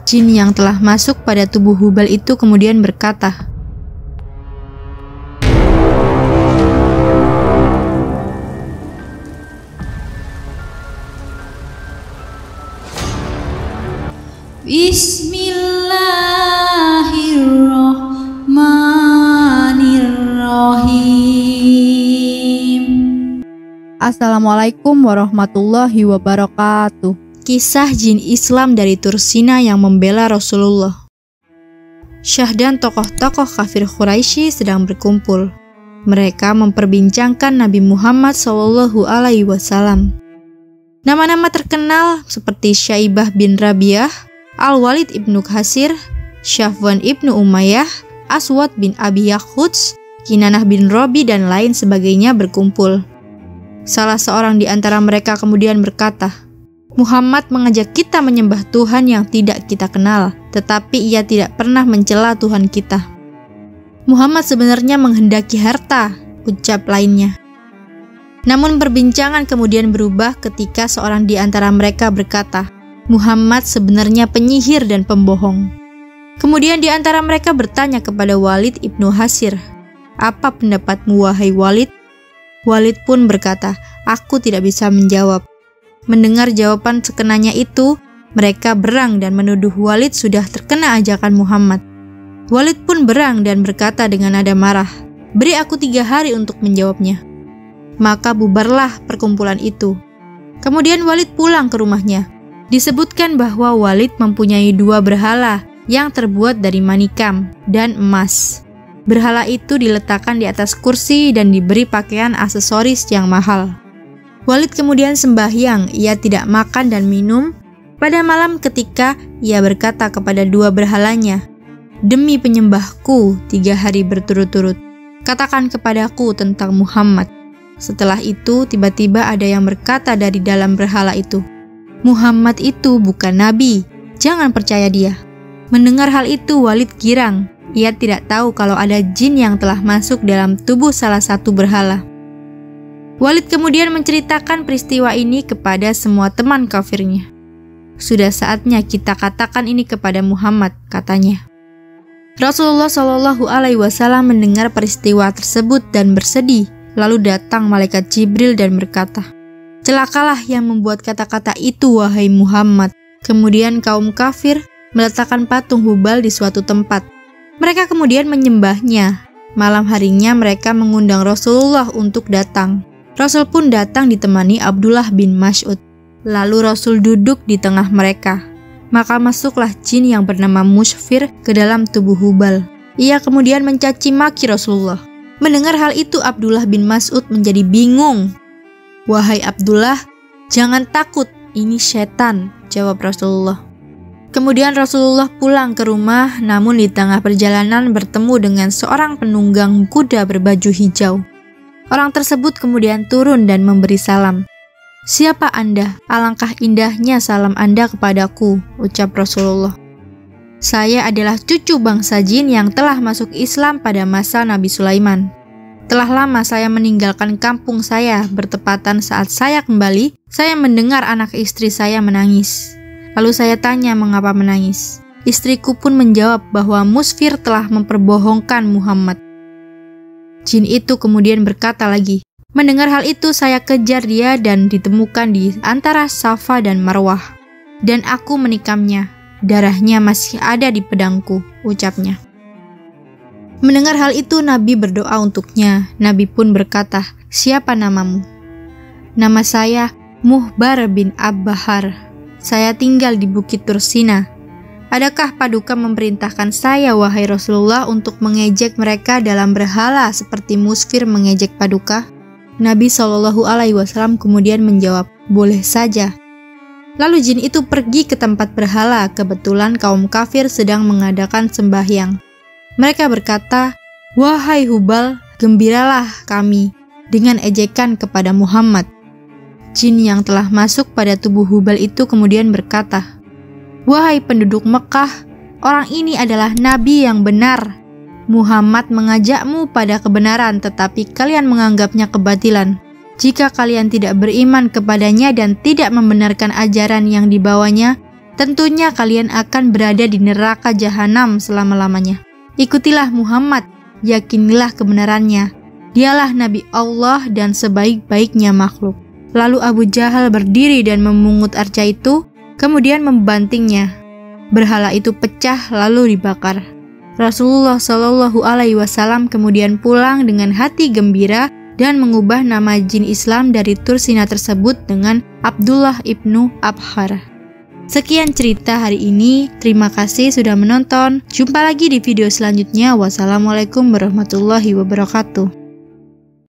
Jin yang telah masuk pada tubuh Hubal itu kemudian berkata, Bismillahirrahmanirrahim. Assalamualaikum warahmatullahi wabarakatuh. Kisah jin Islam dari Tursina yang membela Rasulullah. Syah dan tokoh-tokoh kafir Quraisy sedang berkumpul. Mereka memperbincangkan Nabi Muhammad SAW. Nama-nama terkenal seperti Syaibah bin Rabi'ah, Al-Walid ibnu Qasir, Syafwan ibnu Umayyah, Aswad bin Abi Yaquts, Kinanah bin Robi, dan lain sebagainya berkumpul. Salah seorang di antara mereka kemudian berkata, Muhammad mengajak kita menyembah Tuhan yang tidak kita kenal, tetapi ia tidak pernah mencela Tuhan kita. Muhammad sebenarnya menghendaki harta, ucap lainnya. Namun perbincangan kemudian berubah ketika seorang di antara mereka berkata, Muhammad sebenarnya penyihir dan pembohong. Kemudian di antara mereka bertanya kepada Walid ibnu Qasir, apa pendapatmu wahai Walid? Walid pun berkata, aku tidak bisa menjawab. Mendengar jawaban sekenanya itu, mereka berang dan menuduh Walid sudah terkena ajakan Muhammad. Walid pun berang dan berkata dengan nada marah, beri aku 3 hari untuk menjawabnya. Maka bubarlah perkumpulan itu. Kemudian Walid pulang ke rumahnya. Disebutkan bahwa Walid mempunyai 2 berhala yang terbuat dari manikam dan emas. Berhala itu diletakkan di atas kursi dan diberi pakaian aksesoris yang mahal. Walid kemudian sembahyang, ia tidak makan dan minum. Pada malam ketika ia berkata kepada 2 berhalanya, demi penyembahku 3 hari berturut-turut, katakan kepadaku tentang Muhammad. Setelah itu tiba-tiba ada yang berkata dari dalam berhala itu, Muhammad itu bukan nabi, jangan percaya dia. Mendengar hal itu Walid girang, ia tidak tahu kalau ada jin yang telah masuk dalam tubuh salah satu berhala. Walid kemudian menceritakan peristiwa ini kepada semua teman kafirnya. Sudah saatnya kita katakan ini kepada Muhammad, katanya. Rasulullah SAW mendengar peristiwa tersebut dan bersedih. Lalu datang malaikat Jibril dan berkata, celakalah yang membuat kata-kata itu wahai Muhammad. Kemudian kaum kafir meletakkan patung Hubal di suatu tempat. Mereka kemudian menyembahnya. Malam harinya mereka mengundang Rasulullah untuk datang. Rasul pun datang ditemani Abdullah bin Mas'ud. Lalu Rasul duduk di tengah mereka. Maka masuklah jin yang bernama Musfir ke dalam tubuh Hubal. Ia kemudian mencaci maki Rasulullah. Mendengar hal itu Abdullah bin Mas'ud menjadi bingung. Wahai Abdullah, jangan takut, ini setan, jawab Rasulullah. Kemudian Rasulullah pulang ke rumah, namun di tengah perjalanan bertemu dengan seorang penunggang kuda berbaju hijau. Orang tersebut kemudian turun dan memberi salam. Siapa Anda? Alangkah indahnya salam Anda kepadaku, ucap Rasulullah. Saya adalah cucu bangsa jin yang telah masuk Islam pada masa Nabi Sulaiman. Telah lama saya meninggalkan kampung saya, bertepatan saat saya kembali, saya mendengar anak istri saya menangis. Lalu saya tanya mengapa menangis. Istriku pun menjawab bahwa Musfir telah memperbohongkan Muhammad. Jin itu kemudian berkata lagi, mendengar hal itu saya kejar dia dan ditemukan di antara Safa dan Marwah. Dan aku menikamnya, darahnya masih ada di pedangku, ucapnya. Mendengar hal itu Nabi berdoa untuknya. Nabi pun berkata, siapa namamu? Nama saya Muhbar bin Abbahar. Saya tinggal di Bukit Tursina. Adakah Paduka memerintahkan saya, wahai Rasulullah, untuk mengejek mereka dalam berhala seperti Musfir mengejek Paduka? Nabi SAW kemudian menjawab, boleh saja. Lalu jin itu pergi ke tempat berhala, kebetulan kaum kafir sedang mengadakan sembahyang. Mereka berkata, wahai Hubal, gembiralah kami dengan ejekan kepada Muhammad. Jin yang telah masuk pada tubuh Hubal itu kemudian berkata, wahai penduduk Mekah, orang ini adalah nabi yang benar. Muhammad mengajakmu pada kebenaran, tetapi kalian menganggapnya kebatilan. Jika kalian tidak beriman kepadanya dan tidak membenarkan ajaran yang dibawanya, tentunya kalian akan berada di neraka jahanam selama-lamanya. Ikutilah Muhammad, yakinilah kebenarannya. Dialah Nabi Allah dan sebaik-baiknya makhluk. Lalu Abu Jahal berdiri dan memungut arca itu, kemudian membantingnya. Berhala itu pecah lalu dibakar. Rasulullah Shallallahu Alaihi Wasallam kemudian pulang dengan hati gembira dan mengubah nama jin Islam dari Tursina tersebut dengan Abdullah ibnu Abhar. Sekian cerita hari ini, terima kasih sudah menonton. Jumpa lagi di video selanjutnya. Wassalamualaikum warahmatullahi wabarakatuh.